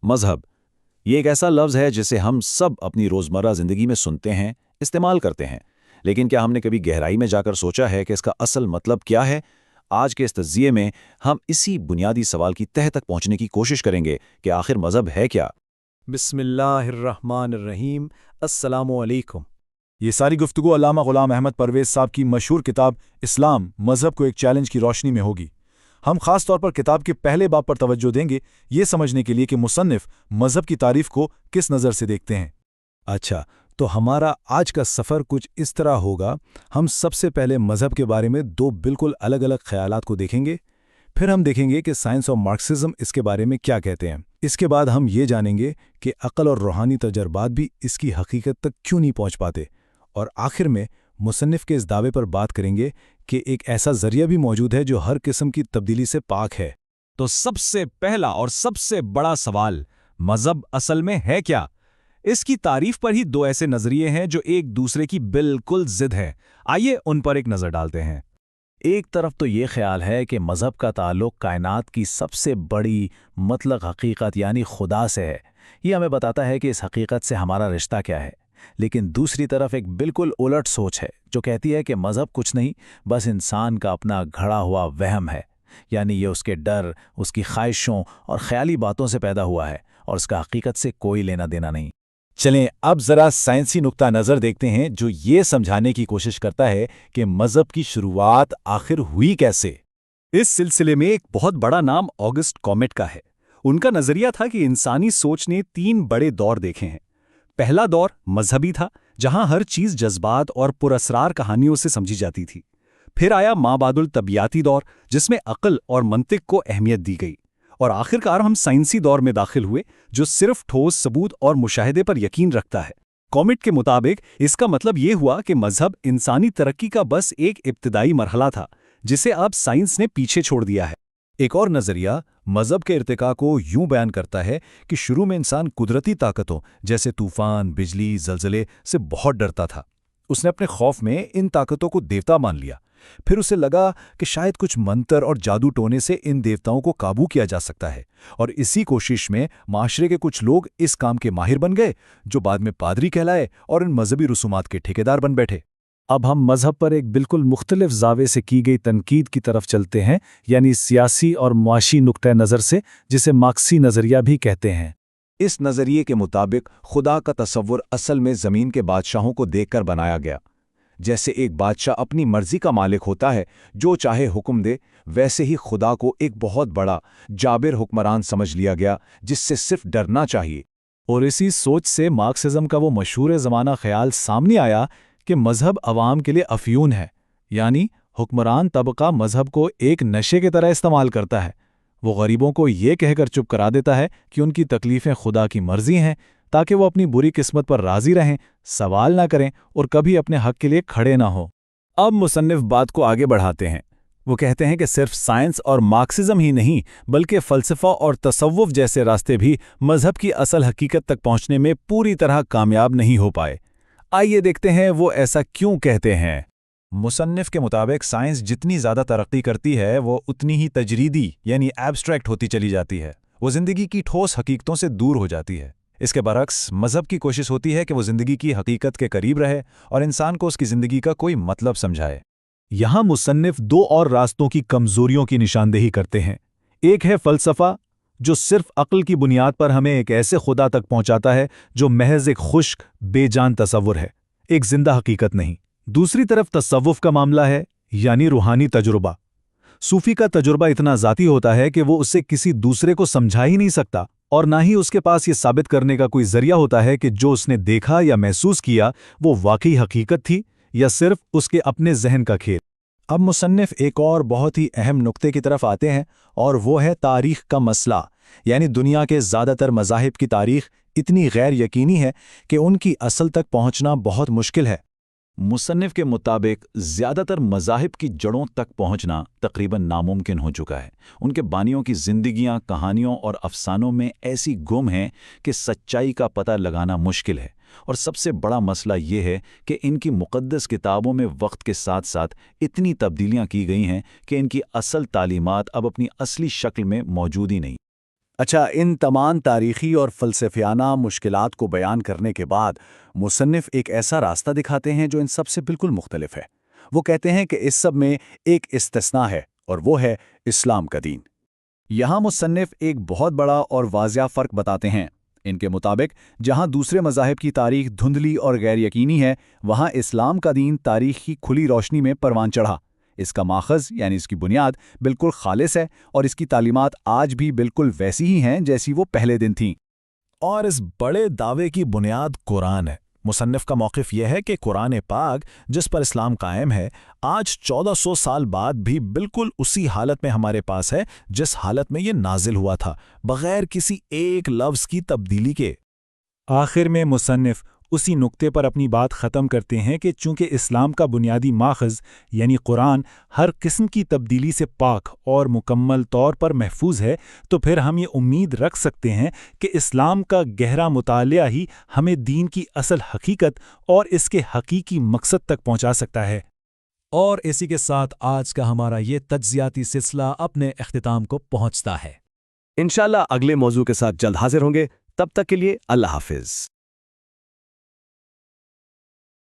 मज़हब ये एक ऐसा लफ्ज़ है जिसे हम सब अपनी रोज़मर्रा ज़िंदगी में सुनते हैं, इस्तेमाल करते हैं, लेकिन क्या हमने कभी गहराई में जाकर सोचा है कि इसका असल मतलब क्या है? आज के इस तज़किये में हम इसी बुनियादी सवाल की तह तक पहुंचने की कोशिश करेंगे कि आखिर मज़हब है क्या? बिस्मिल्लाहिर्रहमानिर्रहीम। अस्सलामु अलैकुम। ये सारी गुफ्तगू अल्लामा ग़ुलाम अहमद परवेज़ साहब की मशहूर किताब इस्लाम मज़हब को एक चैलेंज की रोशनी में होगी। हम खास तौर पर किताब के पहले बाब पर तवज्जो देंगे, ये समझने के लिए कि मुसन्निफ़ मज़हब की तारीफ़ को किस नज़र से देखते हैं। अच्छा, तो हमारा आज का सफ़र कुछ इस तरह होगा। हम सबसे पहले मज़हब के बारे में दो बिल्कुल अलग अलग ख़यालात को देखेंगे, फिर हम देखेंगे कि साइंस और मार्क्सिज्म इसके बारे में क्या कहते हैं। इसके बाद हम ये जानेंगे कि अक़ल और रूहानी तजर्बात भी इसकी हकीकत तक क्यों नहीं पहुंच पाते, और आखिर में मुसन्निफ़ के इस दावे पर बात करेंगे कि एक ऐसा ज़रिया भी मौजूद है जो हर किस्म की तब्दीली से पाक है। तो सबसे पहला और सबसे बड़ा सवाल, मज़हब असल में है क्या? इसकी तारीफ पर ही दो ऐसे नजरिए हैं जो एक दूसरे की बिल्कुल जिद है। आइए उन पर एक नज़र डालते हैं। एक तरफ तो ये ख्याल है कि मज़हब का ताल्लुक़ कायनात की सबसे बड़ी मतलब हकीकत यानी खुदा से है। ये हमें बताता है कि इस हकीकत से हमारा रिश्ता क्या है। लेकिन दूसरी तरफ एक बिल्कुल उलट सोच है जो कहती है कि मज़हब कुछ नहीं, बस इंसान का अपना घड़ा हुआ वहम है, यानी ये उसके डर, उसकी ख्वाहिशों और ख्याली बातों से पैदा हुआ है और उसका हकीकत से कोई लेना देना नहीं। चलें अब ज़रा साइंसी नुक्ता नज़र देखते हैं जो ये समझाने की कोशिश करता है कि मज़हब की शुरुआत आखिर हुई कैसे। इस सिलसिले में एक बहुत बड़ा नाम ऑगस्ट कॉमेट का है। उनका नज़रिया था कि इंसानी सोच ने तीन बड़े दौर देखे हैं। पहला दौर मजहबी था, जहां हर चीज़ जज्बात और पुरअसरार कहानियों से समझी जाती थी। फिर आया माबादुल तबियाती दौर, जिसमें अक्ल और मंतिक को अहमियत दी गई। और आखिरकार हम साइंसी दौर में दाखिल हुए, जो सिर्फ ठोस सबूत और मुशाहिदे पर यकीन रखता है। कॉमेट के मुताबिक इसका मतलब ये हुआ कि मजहब इंसानी तरक्की का बस एक इब्तिदाई मरहला था, जिसे अब साइंस ने पीछे छोड़ दिया है। एक और नज़रिया मज़हब के इर्तिका को यूं बयान करता है कि शुरू में इंसान कुदरती ताकतों जैसे तूफ़ान, बिजली, ज़लज़ले से बहुत डरता था। उसने अपने खौफ में इन ताकतों को देवता मान लिया। फिर उसे लगा कि शायद कुछ मंत्र और जादू टोने से इन देवताओं को काबू किया जा सकता है, और इसी कोशिश में माशरे के कुछ लोग इस काम के माहिर बन गए, जो बाद में पादरी कहलाए और इन मजहबी रसूमात के ठेकेदार बन बैठे। अब हम मज़हब पर एक बिल्कुल मुख्तलिफ ज़ावे से की गई तनकीद की तरफ चलते हैं, यानी सियासी और मुआशी नुक्ते नज़र से, जिसे मार्क्सी नज़रिया भी कहते हैं। इस नज़रिए के मुताबिक खुदा का तसव्वुर असल में ज़मीन के बादशाहों को देखकर बनाया गया। जैसे एक बादशाह अपनी मर्जी का मालिक होता है, जो चाहे हुक्म दे, वैसे ही खुदा को एक बहुत बड़ा जाबिर हुक्मरान समझ लिया गया, जिससे सिर्फ डरना चाहिए। और इसी सोच से मार्क्सिज्म का वो मशहूर ज़माना ख्याल सामने आया कि मज़हब अवाम के लिए अफ़यून है, यानी हुक्मरान तबका मज़हब को एक नशे की तरह इस्तेमाल करता है। वो गरीबों को ये कहकर चुप करा देता है कि उनकी तकलीफ़ें खुदा की मर्ज़ी हैं, ताकि वो अपनी बुरी किस्मत पर राज़ी रहें, सवाल ना करें और कभी अपने हक़ के लिए खड़े ना हो। अब मुसन्निफ़ बात को आगे बढ़ाते हैं। वो कहते हैं कि सिर्फ साइंस और मार्क्सिज्म ही नहीं, बल्कि फ़लसफ़ा और तसव्वुफ़ जैसे रास्ते भी मज़हब की असल हकीकत तक पहुँचने में पूरी तरह कामयाब नहीं हो पाए। आइए देखते हैं वो ऐसा क्यों कहते हैं। मुसन्निफ़ के मुताबिक साइंस जितनी ज़्यादा तरक्की करती है, वो उतनी ही तजरीदी यानी एब्स्ट्रैक्ट होती चली जाती है। वो ज़िंदगी की ठोस हकीकतों से दूर हो जाती है। इसके बरक्स मज़हब की कोशिश होती है कि वो ज़िंदगी की हकीकत के करीब रहे और इंसान को उसकी ज़िंदगी का कोई मतलब समझाए। यहाँ मुसन्निफ़ दो और रास्तों की कमज़ोरियों की निशानदेही करते हैं। एक है फ़लसफ़ा, जो सिर्फ अक्ल की बुनियाद पर हमें एक ऐसे खुदा तक पहुंचाता है जो महज एक खुश्क बेजान तसव्वुर है, एक जिंदा हकीकत नहीं। दूसरी तरफ तसव्वुफ़ का मामला है, यानी रूहानी तजुर्बा। सूफी का तजुर्बा इतना ज़ाती होता है कि वो उससे किसी दूसरे को समझा ही नहीं सकता, और ना ही उसके पास ये साबित करने का कोई ज़रिया होता है कि जो उसने देखा या महसूस किया वो वाकई हकीकत थी या सिर्फ उसके अपने जहन का खेल। अब मुसन्निफ़ एक और बहुत ही अहम नुक्ते की तरफ आते हैं, और वो है तारीख़ का मसला। यानी दुनिया के ज़्यादातर मज़ाहिब की तारीख़ इतनी गैर यकीनी है कि उनकी असल तक पहुँचना बहुत मुश्किल है। मुसन्निफ़ के मुताबिक ज़्यादातर मज़ाहिब की जड़ों तक पहुँचना तकरीबन नामुमकिन हो चुका है। उनके बानियों की ज़िंदगियाँ, कहानियों और अफसानों में ऐसी गुम हैं कि सच्चाई का पता लगाना मुश्किल है। और सबसे बड़ा मसला ये है कि इनकी मुक़द्दस किताबों में वक्त के साथ साथ इतनी तब्दीलियाँ की गई हैं कि इनकी असल तालीमात अब अपनी असली शक्ल में मौजूद ही नहीं। اچھا، ان تمام تاریخی اور فلسفیانہ مشکلات کو بیان کرنے کے بعد مصنف ایک ایسا راستہ دکھاتے ہیں جو ان سب سے بالکل مختلف ہے۔ وہ کہتے ہیں کہ اس سب میں ایک استثناء ہے، اور وہ ہے اسلام کا دین۔ یہاں مصنف ایک بہت بڑا اور واضح فرق بتاتے ہیں۔ ان کے مطابق جہاں دوسرے مذاہب کی تاریخ دھندلی اور غیر یقینی ہے، وہاں اسلام کا دین تاریخ کی کھلی روشنی میں پروان چڑھا۔ اس کا ماخذ یعنی اس کی بنیاد بالکل خالص ہے، اور اس کی تعلیمات آج بھی بالکل ویسی ہی ہیں جیسی وہ پہلے دن تھیں۔ اور اس بڑے دعوے کی بنیاد قرآن ہے۔ مصنف کا موقف یہ ہے کہ قرآن پاک جس پر اسلام قائم ہے، آج 1400 سال بعد بھی بالکل اسی حالت میں ہمارے پاس ہے جس حالت میں یہ نازل ہوا تھا، بغیر کسی ایک لفظ کی تبدیلی کے۔ آخر میں مصنف اسی نقطے پر اپنی بات ختم کرتے ہیں کہ چونکہ اسلام کا بنیادی ماخذ یعنی قرآن ہر قسم کی تبدیلی سے پاک اور مکمل طور پر محفوظ ہے، تو پھر ہم یہ امید رکھ سکتے ہیں کہ اسلام کا گہرا مطالعہ ہی ہمیں دین کی اصل حقیقت اور اس کے حقیقی مقصد تک پہنچا سکتا ہے۔ اور اسی کے ساتھ آج کا ہمارا یہ تجزیاتی سلسلہ اپنے اختتام کو پہنچتا ہے۔ انشاءاللہ اگلے موضوع کے ساتھ جلد حاضر ہوں گے، تب تک کے لیے اللہ حافظ۔